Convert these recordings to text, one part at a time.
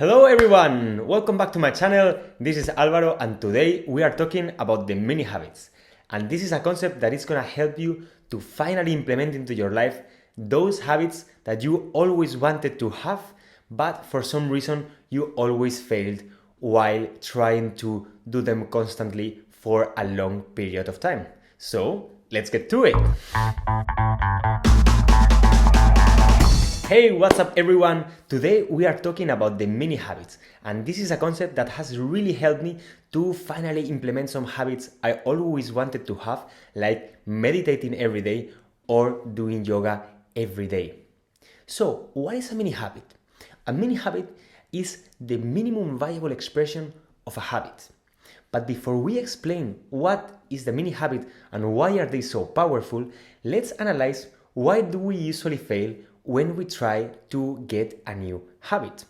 Hello everyone! Welcome back to my channel. This is Alvaro and today we are talking about the mini habits. And this is a concept that is gonna help you to finally implement into your life those habits that you always wanted to have, but for some reason you always failed while trying to do them constantly for a long period of time. So let's get to it. Hey, what's up everyone? Today we are talking about the mini habits, and this is a concept that has really helped me to finally implement some habits I always wanted to have, like meditating every day or doing yoga every day. So, what is a mini habit? A mini habit is the minimum viable expression of a habit. But before we explain what is the mini habit and why are they so powerful, let's analyze why do we usually fail when we try to get a new habit.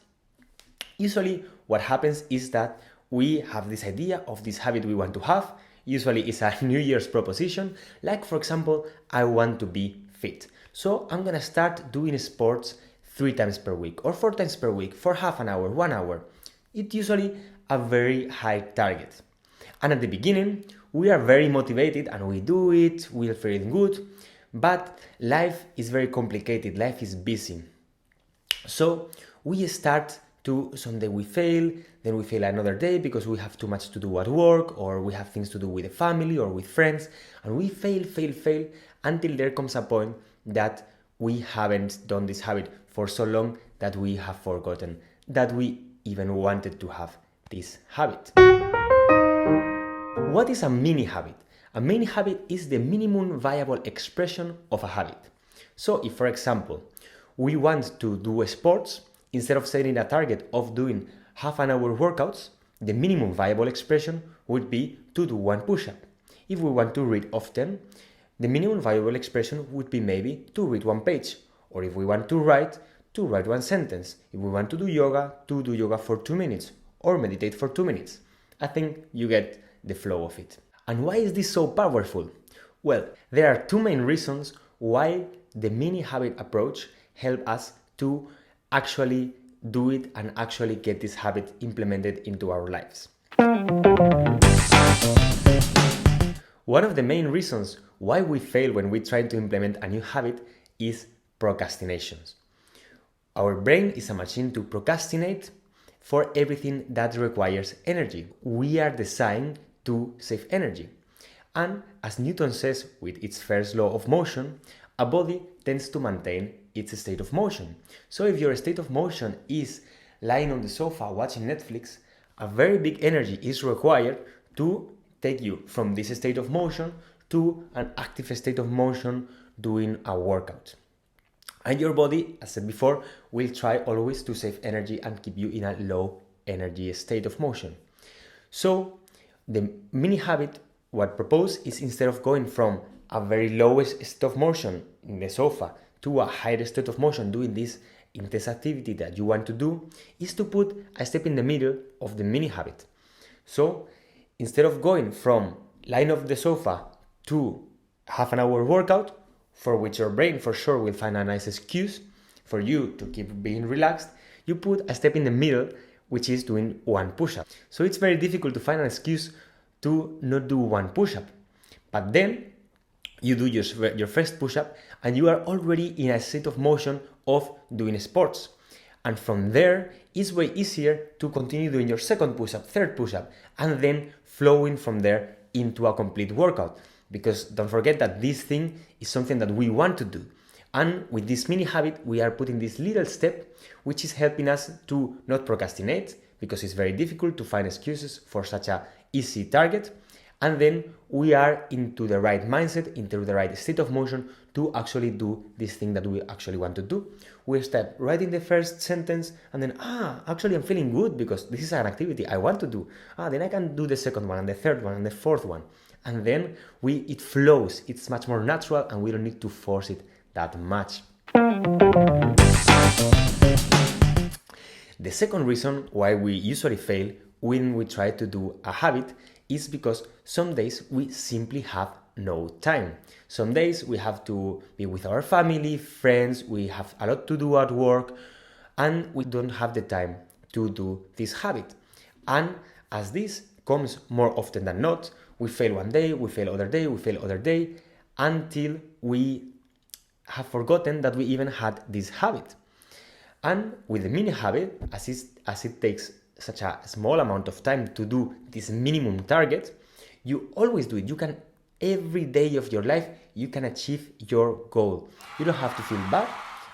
Usually what happens is that we have this idea of this habit we want to have. Usually it's a New Year's proposition, like for example, I want to be fit. So I'm gonna start doing sports 3 times per week or 4 times per week for half an hour, 1 hour. It's usually a very high target. And at the beginning, we are very motivated and we do it, we're feeling good. But life is very complicated, life is busy. So we start to, someday we fail, then we fail another day because we have too much to do at work or we have things to do with the family or with friends. And we fail until there comes a point that we haven't done this habit for so long that we have forgotten that we even wanted to have this habit. What is a mini habit? A mini habit is the minimum viable expression of a habit. So if, for example, we want to do sports, instead of setting a target of doing half an hour workouts, the minimum viable expression would be to do 1 push-up. If we want to read often, the minimum viable expression would be maybe to read 1 page. Or if we want to write 1 sentence. If we want to do yoga for 2 minutes. Or meditate for 2 minutes. I think you get the flow of it. And why is this so powerful? Well, there are 2 main reasons why the mini habit approach helps us to actually do it and actually get this habit implemented into our lives. One of the main reasons why we fail when we try to implement a new habit is procrastinations. Our brain is a machine to procrastinate for everything that requires energy. We are designed to save energy. And as Newton says with its first law of motion, a body tends to maintain its state of motion. So if your state of motion is lying on the sofa watching Netflix, a very big energy is required to take you from this state of motion to an active state of motion doing a workout. And your body, as said before, will try always to save energy and keep you in a low energy state of motion. So the mini habit, what proposed is instead of going from a very low state of motion in the sofa to a higher state of motion doing this intense activity that you want to do, is to put a step in the middle of the mini habit. So instead of going from lying off the sofa to half an hour workout, for which your brain for sure will find a nice excuse for you to keep being relaxed, you put a step in the middle, which is doing 1 push-up. So it's very difficult to find an excuse to not do 1 push-up. But then you do your first push-up and you are already in a state of motion of doing sports. And from there, it's way easier to continue doing your second push-up, third push-up, and then flowing from there into a complete workout. Because don't forget that this thing is something that we want to do. And with this mini habit, we are putting this little step, which is helping us to not procrastinate, because it's very difficult to find excuses for such a easy target. And then we are into the right mindset, into the right state of motion to actually do this thing that we actually want to do. We start writing the first sentence and then, actually I'm feeling good because this is an activity I want to do. Then I can do the second one and the third one and the fourth one. And then it flows, it's much more natural and we don't need to force it that much. The second reason why we usually fail when we try to do a habit is because some days we simply have no time. Some days we have to be with our family, friends, we have a lot to do at work, and we don't have the time to do this habit. And as this comes more often than not, we fail one day, we fail other day, we fail other day, until we have forgotten that we even had this habit. And with the mini habit, as it takes such a small amount of time to do this minimum target, you always do it. You can, every day of your life, you can achieve your goal. You don't have to feel bad,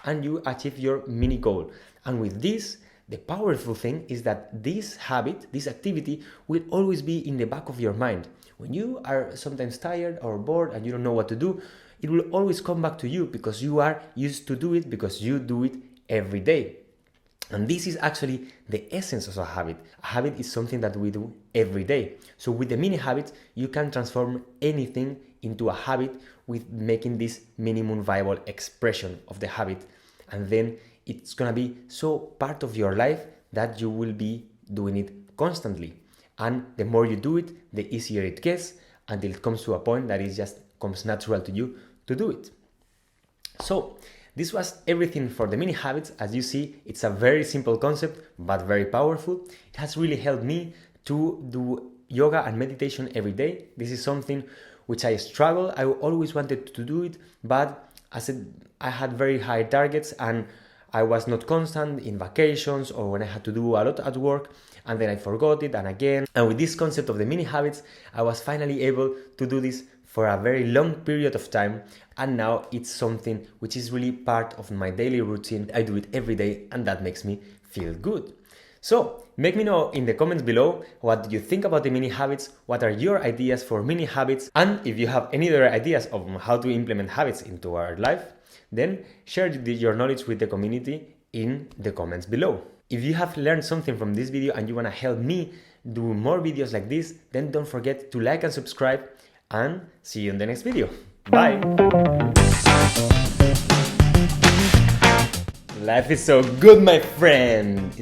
and you achieve your mini goal. And with this, the powerful thing is that this habit, this activity, will always be in the back of your mind. When you are sometimes tired or bored and you don't know what to do, it will always come back to you because you are used to do it, because you do it every day. And this is actually the essence of a habit. A habit is something that we do every day. So with the mini habits, you can transform anything into a habit with making this minimum viable expression of the habit. And then it's gonna be so part of your life that you will be doing it constantly. And the more you do it, the easier it gets, until it comes to a point that it just comes natural to you to do it. So this was everything for the mini habits. As you see, it's a very simple concept, but very powerful. It has really helped me to do yoga and meditation every day. This is something which I struggle. I always wanted to do it, but I had very high targets and I was not constant in vacations or when I had to do a lot at work, and then I forgot it and again. And with this concept of the mini habits, I was finally able to do this for a very long period of time, and now it's something which is really part of my daily routine. I do it every day, and that makes me feel good. So make me know in the comments below what do you think about the mini habits, what are your ideas for mini habits, and if you have any other ideas of how to implement habits into our life, then share your knowledge with the community in the comments below. If you have learned something from this video and you want to help me do more videos like this, then don't forget to like and subscribe, and see you in the next video. Bye! Life is so good, my friend!